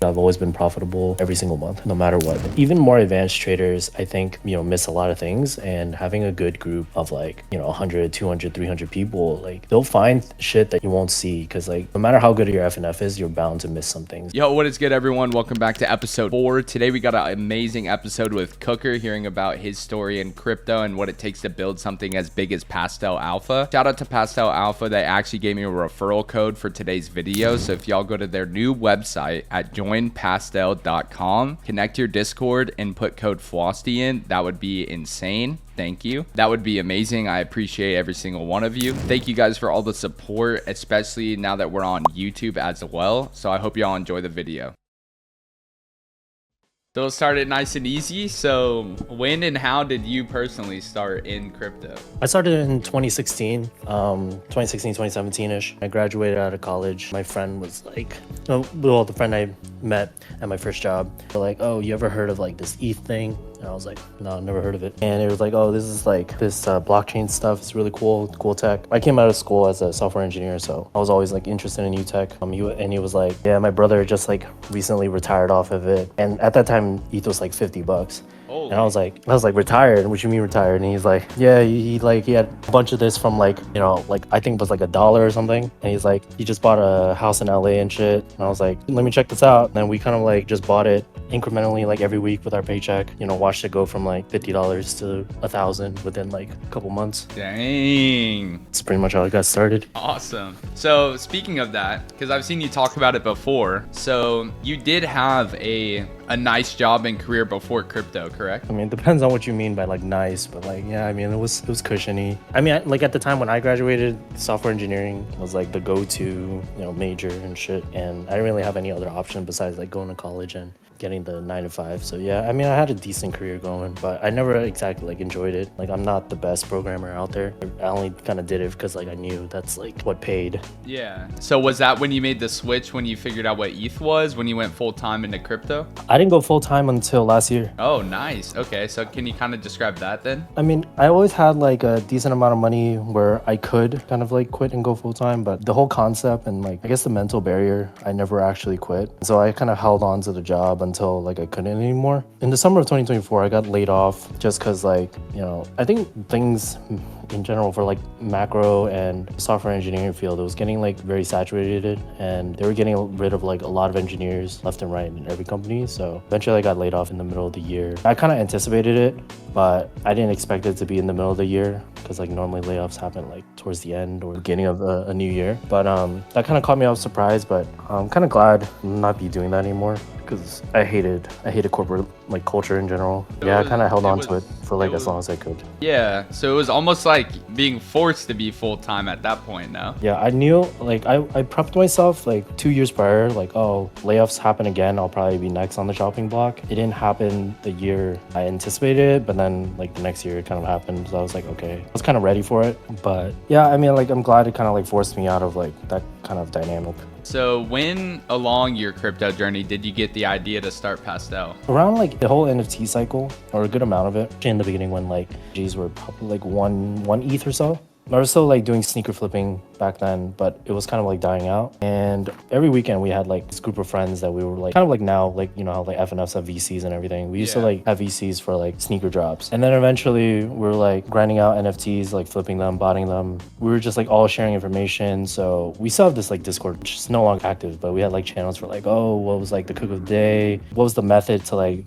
I've always been profitable every single month, no matter what. Even more advanced traders, I think, miss a lot of things, and having a good group of like, 100, 200, 300 people, like they'll find shit that you won't see because like no matter how good your FNF is, you're bound to miss some things. Yo, what is good, everyone? Welcome back to episode 4. Today we got an amazing episode with Cooker, hearing about his story in crypto and what it takes to build something as big as Pastel Alpha. Shout out to Pastel Alpha. They actually gave me a referral code for today's video. So if y'all go to their new website at joinpastel.com, connect your Discord and put code Fwasty in, that would be insane. Thank you. That would be amazing. I appreciate every single one of you. Thank you guys for all the support, especially now that we're on YouTube as well. So I hope y'all enjoy the video. So we'll start it nice and easy. So when and how did you personally start in crypto? I started in 2016, 2017-ish. I graduated out of college. My friend was like, the friend I met at my first job, they're like, oh, you ever heard of like this ETH thing? And I was like, no, never heard of it. And it was like, oh, this is like this blockchain stuff. It's really cool tech. I came out of school as a software engineer, so I was always like interested in new tech. He was like, yeah, my brother just like recently retired off of it. And at that time, ETH was like $50. Oh. And I was like, retired? What you mean retired? And he's like, yeah, he had a bunch of this from like, like I think it was like $1 or something. And he's like, he just bought a house in LA and shit. And I was like, let me check this out. And then we kind of like just bought it incrementally, like every week with our paycheck, watched it go from like $50 to $1,000 within like a couple months. Dang. That's pretty much how I got started. Awesome. So speaking of that, because I've seen you talk about it before, so you did have a nice job and career before crypto, correct? I mean, it depends on what you mean by like nice, but like, yeah, I mean, it was cushiony. I mean, like at the time when I graduated, software engineering was like the go-to, major and shit. And I didn't really have any other option besides like going to college and getting the 9-to-5. So yeah, I mean, I had a decent career going, but I never exactly like enjoyed it. Like I'm not the best programmer out there. I only kind of did it because like I knew that's like what paid. Yeah. So was that when you made the switch, when you figured out what ETH was, when you went full time into crypto? I didn't go full time until last year. Oh, nice. Okay. So can you kind of describe that then? I mean, I always had like a decent amount of money where I could kind of like quit and go full time, but the whole concept and like, I guess the mental barrier, I never actually quit. So I kind of held on to the job until like I couldn't anymore. In the summer of 2024, I got laid off just because like, I think things in general for like macro and software engineering field, it was getting like very saturated and they were getting rid of like a lot of engineers left and right in every company. So eventually I got laid off in the middle of the year. I kind of anticipated it, but I didn't expect it to be in the middle of the year because like normally layoffs happen like towards the end or beginning of a new year. But that kind of caught me off surprise, but I'm kind of glad not be doing that anymore because I hated corporate like culture in general. Yeah, I kind of held on to it for like as long as I could. Yeah, so it was almost like being forced to be full-time at that point now. Yeah, I knew, like I prepped myself like 2 years prior, like, oh, layoffs happen again, I'll probably be next on the chopping block. It didn't happen the year I anticipated it, but then like the next year it kind of happened, so I was like, okay. I was kind of ready for it, but yeah, I mean, like I'm glad it kind of like forced me out of like that kind of dynamic. So when along your crypto journey did you get the idea to start Pastel? Around like the whole NFT cycle, or a good amount of it, in the beginning when like G's were probably like one ETH or so. I was still like doing sneaker flipping back then, but it was kind of like dying out. And every weekend we had like this group of friends that we were like, kind of like now, like, how like FNFs have VCs and everything. We used to like have VCs for like sneaker drops. And then eventually we were like grinding out NFTs, like flipping them, botting them. We were just like all sharing information. So we still have this like Discord, which is no longer active, but we had like channels for like, oh, what was like the cook of the day? What was the method to like,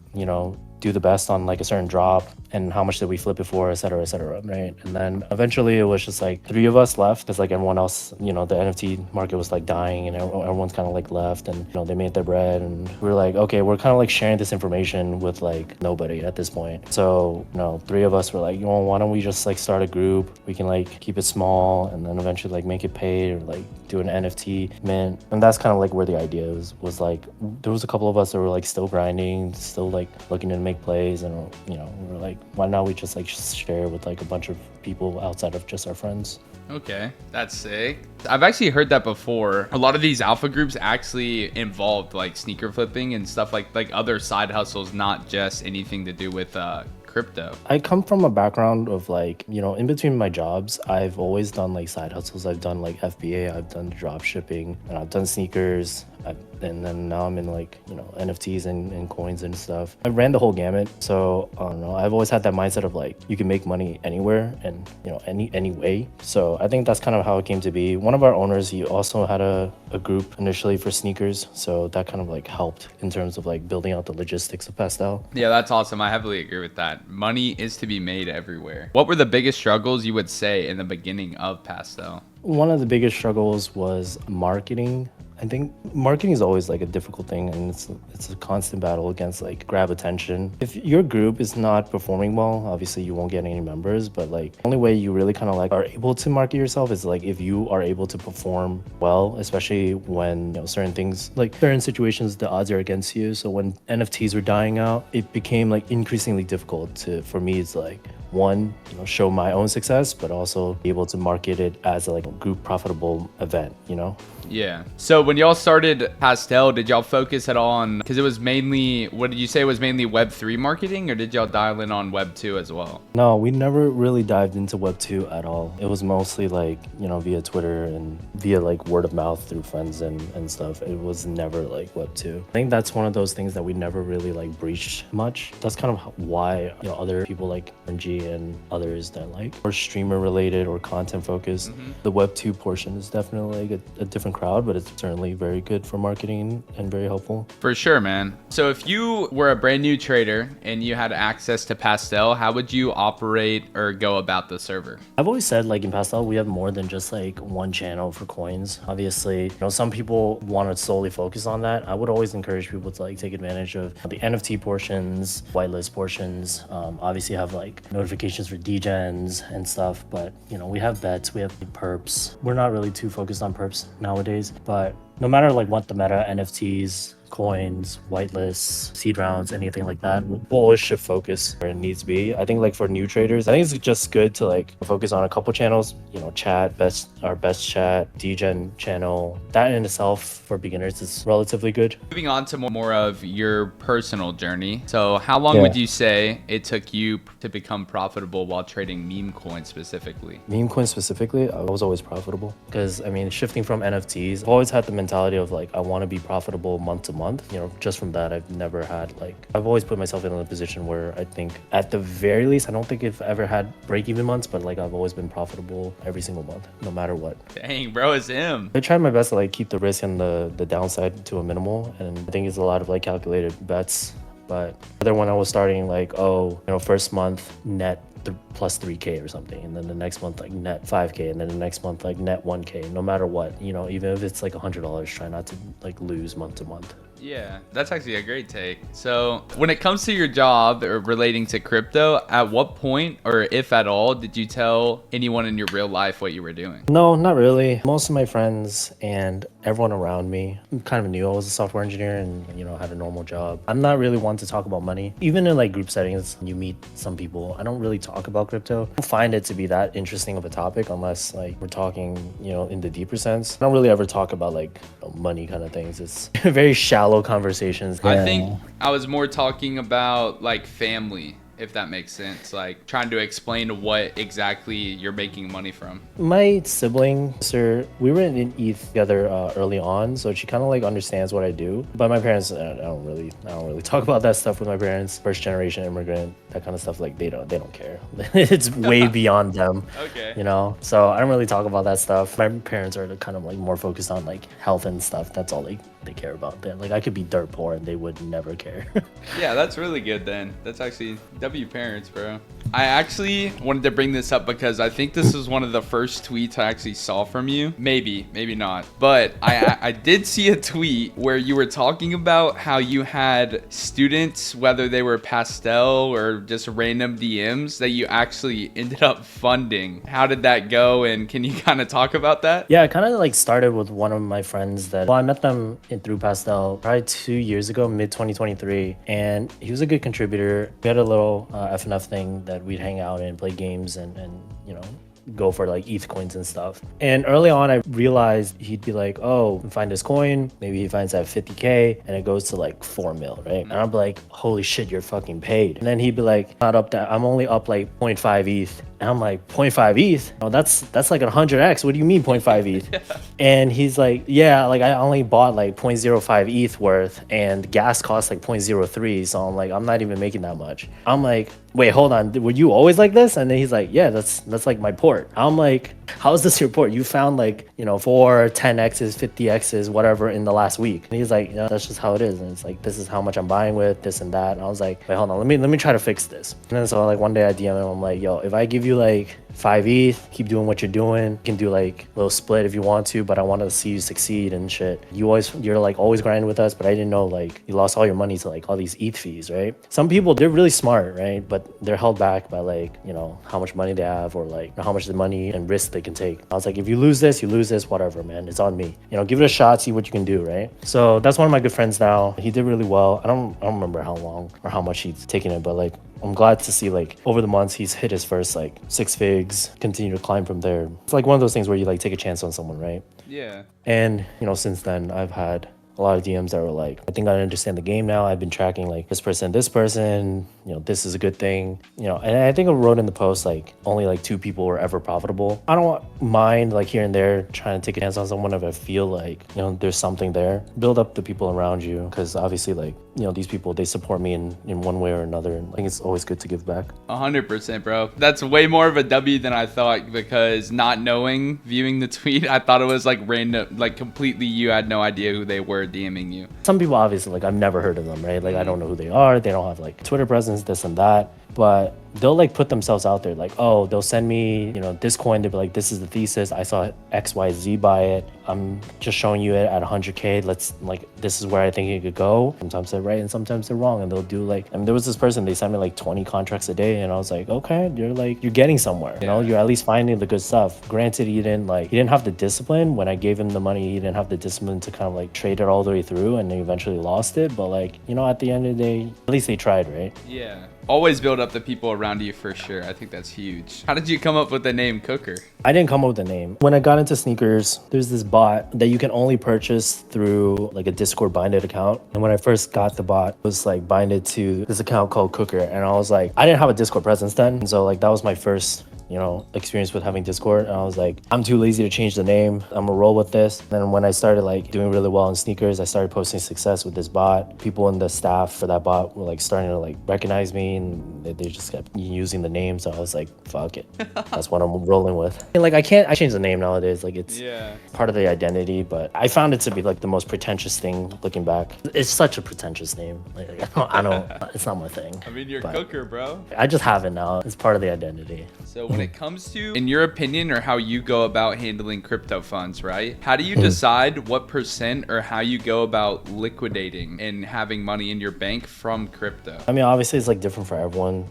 do the best on like a certain drop and how much did we flip it for, et cetera, right? And then eventually it was just like 3 of us left because like everyone else, the NFT market was like dying and everyone's kind of like left and they made their bread, and we were like, okay, we're kind of like sharing this information with like nobody at this point. So 3 of us were like, why don't we just like start a group? We can like keep it small and then eventually like make it paid or like do an NFT mint. And that's kind of like where the idea was like, there was a couple of us that were like still grinding, still like looking to make plays, and we were like, why not we just like share with like a bunch of people outside of just our friends. Okay, that's sick. I've actually heard that before. A lot of these alpha groups actually involved like sneaker flipping and stuff like other side hustles, not just anything to do with crypto. I come from a background of like, in between my jobs, I've always done like side hustles. I've done like FBA, I've done drop shipping, and I've done sneakers. And then now I'm in like, you know, NFTs and coins and stuff. I ran the whole gamut. So I don't know, I've always had that mindset of like, you can make money anywhere and, you know, any way. So I think that's kind of how it came to be. One of our owners, he also had a group initially for sneakers. So that kind of like helped in terms of like building out the logistics of Pastel. Yeah, that's awesome. I heavily agree with that. Money is to be made everywhere. What were the biggest struggles you would say in the beginning of Pastel? One of the biggest struggles was marketing. I think marketing is always like a difficult thing, and it's a constant battle against like grab attention. If your group is not performing well, obviously you won't get any members, but like the only way you really kind of like are able to market yourself is like if you are able to perform well, especially when, you know, certain things, like certain situations, the odds are against you. So when NFTs were dying out, it became like increasingly difficult for me. It's like, one, you know, show my own success, but also be able to market it as a like group profitable event, you know? Yeah. So when y'all started Pastel, did y'all focus at all on, because it was mainly, what did you say, it was mainly Web3 marketing, or did y'all dial in on Web2 as well? No, we never really dived into Web2 at all. It was mostly like, you know, via Twitter and via like word of mouth through friends and stuff. It was never like Web2. I think that's one of those things that we never really like breached much. That's kind of why, you know, other people like RNG and others that like or streamer related or content focused. The Web2 portion is definitely like a different crowd, but it's certainly very good for marketing and very helpful. For sure, man. So if you were a brand new trader and you had access to Pastel, how would you operate or go about the server? I've always said like in Pastel, we have more than just like one channel for coins. Obviously, you know, some people want to solely focus on that. I would always encourage people to like take advantage of the NFT portions, whitelist portions. Obviously have like notifications for degens and stuff, but you know, we have bets, we have perps. We're not really too focused on perps nowadays, but no matter like what the meta, NFTs, coins, whitelists, seed rounds, anything like that, we'll always shift focus where it needs to be. I think like for new traders, I think it's just good to like focus on a couple channels, you know, chat, our best chat, degen channel. That in itself for beginners is relatively good. Moving on to more of your personal journey. So how long would you say it took you to become profitable while trading meme coins specifically? Meme coins specifically, I was always profitable because I mean, shifting from NFTs, I've always had the mentality of like, I want to be profitable month to month. You know, just from that, I've never had like, I've always put myself in a position where I think at the very least, I don't think I've ever had break-even months, but like I've always been profitable every single month, no matter what. Dang, bro, it's him. I tried my best to like keep the risk and the downside to a minimal, and I think it's a lot of like calculated bets. But whether when I was starting like, oh, you know, first month net plus 3K or something, and then the next month like net 5K, and then the next month like net 1K, no matter what, you know, even if it's like $100, try not to like lose month to month. Yeah, that's actually a great take. So when it comes to your job or relating to crypto, at what point, or if at all, did you tell anyone in your real life what you were doing? No, not really. Most of my friends and everyone around me kind of knew I was a software engineer and, you know, had a normal job. I'm not really one to talk about money. Even in like group settings, you meet some people. I don't really talk about crypto. I don't find it to be that interesting of a topic unless like we're talking, you know, in the deeper sense. I don't really ever talk about like, you know, money kind of things. It's very shallow conversations. I think I was more talking about like family, if that makes sense, like trying to explain what exactly you're making money from. My sibling, sir, we were in ETH together early on, so she kind of like understands what I do. But my parents, I don't really talk about that stuff with my parents. First generation immigrant, that kind of stuff, like they don't care. It's way beyond them. Okay. You know, so I don't really talk about that stuff. My parents are kind of like more focused on like health and stuff. That's all they care about. Then like I could be dirt poor and they would never care. Yeah, that's really good then. That's actually W parents, bro. I actually wanted to bring this up because I think this was one of the first tweets I actually saw from you. Maybe not. But I did see a tweet where you were talking about how you had students, whether they were Pastel or just random DMs, that you actually ended up funding. How did that go? And can you kind of talk about that? Yeah, I kind of like started with one of my friends that, well, I met them through Pastel probably 2 years ago, mid 2023, and he was a good contributor. We had a little FNF thing that we'd hang out and play games and you know, go for like ETH coins and stuff. And early on, I realized he'd be like, oh, find this coin. Maybe he finds at 50K and it goes to like 4 mil, right? And I'm like, holy shit, you're fucking paid. And then he'd be like, not up that. I'm only up like 0.5 ETH. And I'm like, 0.5 ETH? Oh, that's like 100x. What do you mean 0.5 ETH? And he's like, yeah, like I only bought like 0.05 ETH worth and gas costs like 0.03. So I'm like, I'm not even making that much. I'm like, wait, hold on. Were you always like this? And then he's like, yeah, that's like my port. I'm like, how is this your port? You found like, 4, 10x's, 50x's, whatever in the last week. And he's like, that's just how it is. And it's like, this is how much I'm buying with, this and that. And I was like, wait, hold on. Let me try to fix this. And then so like one day I DM him, I'm like, yo, if I give you like 5 ETH, keep doing what you're doing. You can do like a little split if you want to, but I want to see you succeed and shit. You're like always grinding with us, but I didn't know like you lost all your money to like all these ETH fees, right? Some people, they're really smart, right? But they're held back by like, how much money they have or like how much the money and risk they can take. I was like, if you lose this, whatever, man. It's on me. Give it a shot, see what you can do, right? So that's one of my good friends now. He did really well. I don't remember how long or how much he's taken it, but like I'm glad to see like over the months he's hit his first like 6 figs, continue to climb from there. It's like one of those things where you like take a chance on someone, right? Yeah. And since then I've had a lot of DMs that were like, I think I understand the game now. I've been tracking like this person, this is a good thing, and I think I wrote in the post like only like 2 people were ever profitable. I don't mind like here and there trying to take a chance on someone if I feel like, there's something there. Build up the people around you because obviously like, these people, they support me in one way or another. And I think it's always good to give back. 100%, bro. That's way more of a W than I thought because not knowing, viewing the tweet, I thought it was like random, like completely you had no idea who they were DMing you. Some people obviously like I've never heard of them, right? Like I don't know who they are. They don't have like Twitter presence, this and that. But they'll like put themselves out there like, oh, they'll send me, this coin. They'll be like, this is the thesis. I saw XYZ buy it. I'm just showing you it at 100K. This is where I think it could go. Sometimes they're right and sometimes they're wrong. And they'll do like, there was this person, they sent me like 20 contracts a day. And I was like, okay, you're getting somewhere. You're at least finding the good stuff. Granted, he didn't have the discipline. When I gave him the money, he didn't have the discipline to kind of like trade it all the way through and they eventually lost it. But like, at the end of the day, at least they tried, right? Yeah. Always build up the people around you for sure. I think that's huge. How did you come up with the name Cooker? I didn't come up with the name. When I got into sneakers, there's this bot that you can only purchase through like a Discord binded account. And when I first got the bot, it was like binded to this account called Cooker. And I was like, I didn't have a Discord presence then. And so like that was my first experience with having Discord. And I was like, I'm too lazy to change the name. I'm gonna roll with this. And then when I started like doing really well in sneakers, I started posting success with this bot. People in the staff for that bot were like starting to like recognize me and they just kept using the name. So I was like, fuck it. That's what I'm rolling with. And like I change the name nowadays. Like it's part of the identity, but I found it to be like the most pretentious thing looking back. It's such a pretentious name. Like I don't it's not my thing. I mean, you're Cooker, bro. I just have it now. It's part of the identity. So when it comes to, in your opinion, or how you go about handling crypto funds, right? How do you decide what percent or how you go about liquidating and having money in your bank from crypto? I mean, obviously it's like different for everyone,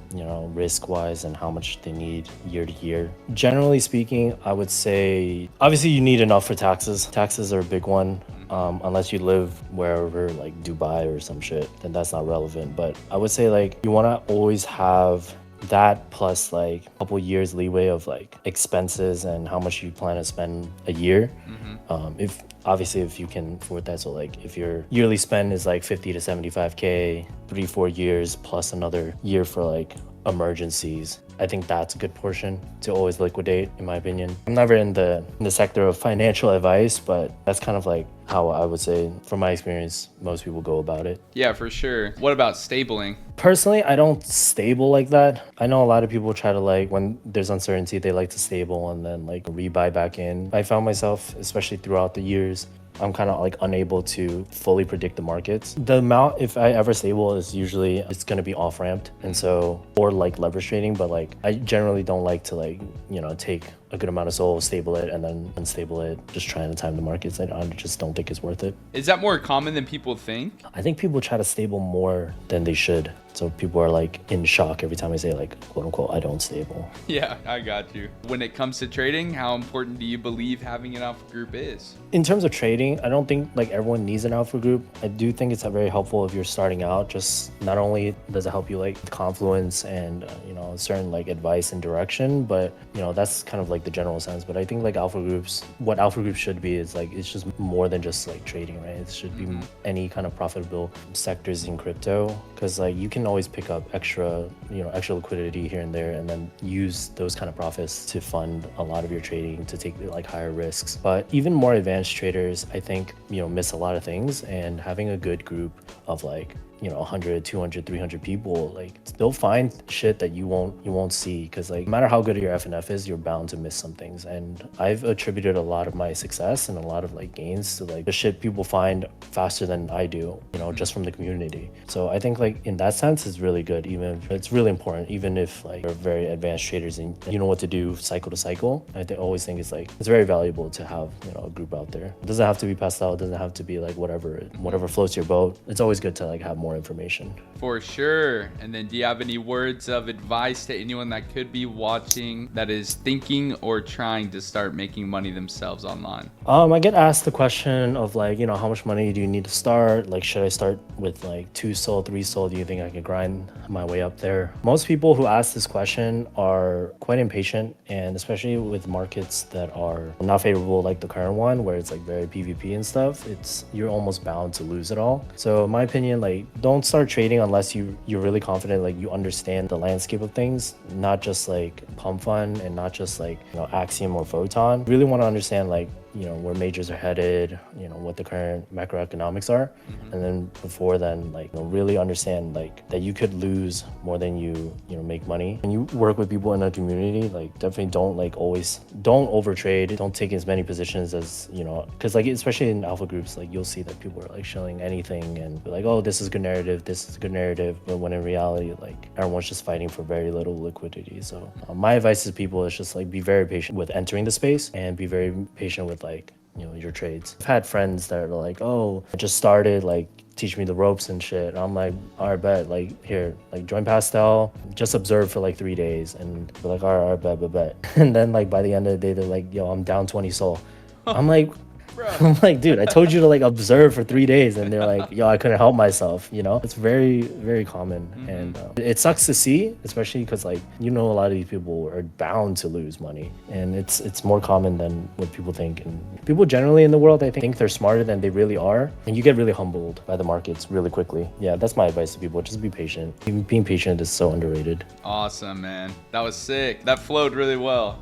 risk wise and how much they need year to year. Generally speaking, I would say, obviously you need enough for taxes. Taxes are a big one. Unless you live wherever like Dubai or some shit, then that's not relevant. But I would say like you want to always have that plus like a couple years leeway of like expenses and how much you plan to spend a year. If you can afford that. So like if your yearly spend is like 50 to 75K, 3-4 years plus another year for like emergencies, I think that's a good portion to always liquidate, in my opinion. I'm never in the sector of financial advice, but that's kind of like how I would say, from my experience, most people go about it. Yeah, for sure. What about stabling? Personally, I don't stable like that. I know a lot of people try to like, when there's uncertainty, they like to stable and then like rebuy back in. I found myself, especially throughout the years, I'm kind of like unable to fully predict the markets. The amount, if I ever stable, is usually it's going to be off ramped. And so, or like leverage trading, but like I generally don't like to like, take a good amount of SOL, stable it, and then unstable it, just trying to time the markets. I just don't think it's worth it. Is that more common than people think? I think people try to stable more than they should. So people are like in shock every time I say like, quote unquote, I don't stable. Yeah, I got you. When it comes to trading, how important do you believe having an alpha group is? In terms of trading, I don't think like everyone needs an alpha group. I do think it's very helpful if you're starting out. Just not only does it help you like with confluence and, certain like advice and direction, but that's kind of like like the general sense, but I think like alpha groups, what alpha groups should be is like, it's just more than just like trading, right? It should be any kind of profitable sectors in crypto, because like you can always pick up extra, extra liquidity here and there, and then use those kind of profits to fund a lot of your trading, to take like higher risks. But even more advanced traders, I think, miss a lot of things, and having a good group of like 100, 200, 300 people, like they'll find shit that you won't see, because like no matter how good your FNF is, you're bound to miss some things. And I've attributed a lot of my success and a lot of like gains to like the shit people find faster than I do, just from the community. So I think like in that sense it's really good. Even if it's really important, even if like you're very advanced traders and you know what to do cycle to cycle, always think it's like it's very valuable to have a group out there. It doesn't have to be Pastel, it doesn't have to be like whatever floats your boat. It's always good to like have more information. For sure. And then do you have any words of advice to anyone that could be watching that is thinking or trying to start making money themselves online? I get asked the question of like, how much money do you need to start? Like, should I start with like 2 SOL, 3 SOL? Do you think I could grind my way up there? Most people who ask this question are quite impatient, and especially with markets that are not favorable like the current one, where it's like very PvP and stuff, you're almost bound to lose it all. So in my opinion, like, don't start trading unless you're really confident, like you understand the landscape of things, not just like pump fund and not just like Axiom or Photon. Really want to understand like where majors are headed, what the current macroeconomics are. And then before then, like, really understand like that you could lose more than you make money. When you work with people in a community, like definitely don't overtrade, don't take as many positions as, because like, especially in alpha groups, like you'll see that people are like shilling anything and be like, oh, this is good narrative, this is a good narrative. But when in reality, like everyone's just fighting for very little liquidity. So my advice to people is just like be very patient with entering the space, and be very patient with like your trades. I've had friends that are like, oh, I just started, like teach me the ropes and shit. And I'm like, all right, bet, like here, like join Pastel, just observe for like 3 days, and be like, all right, bet. And then like by the end of the day, they're like, yo, I'm down 20 SOL. I'm like, dude, I told you to like observe for 3 days, and they're like, yo, I couldn't help myself. It's very, very common. And it sucks to see, especially because like a lot of these people are bound to lose money, and it's more common than what people think. And people generally in the world, I think they're smarter than they really are, and you get really humbled by the markets really quickly. Yeah, that's my advice to people. Just be patient. Being patient is so underrated. Awesome, man. That was sick. That flowed really well.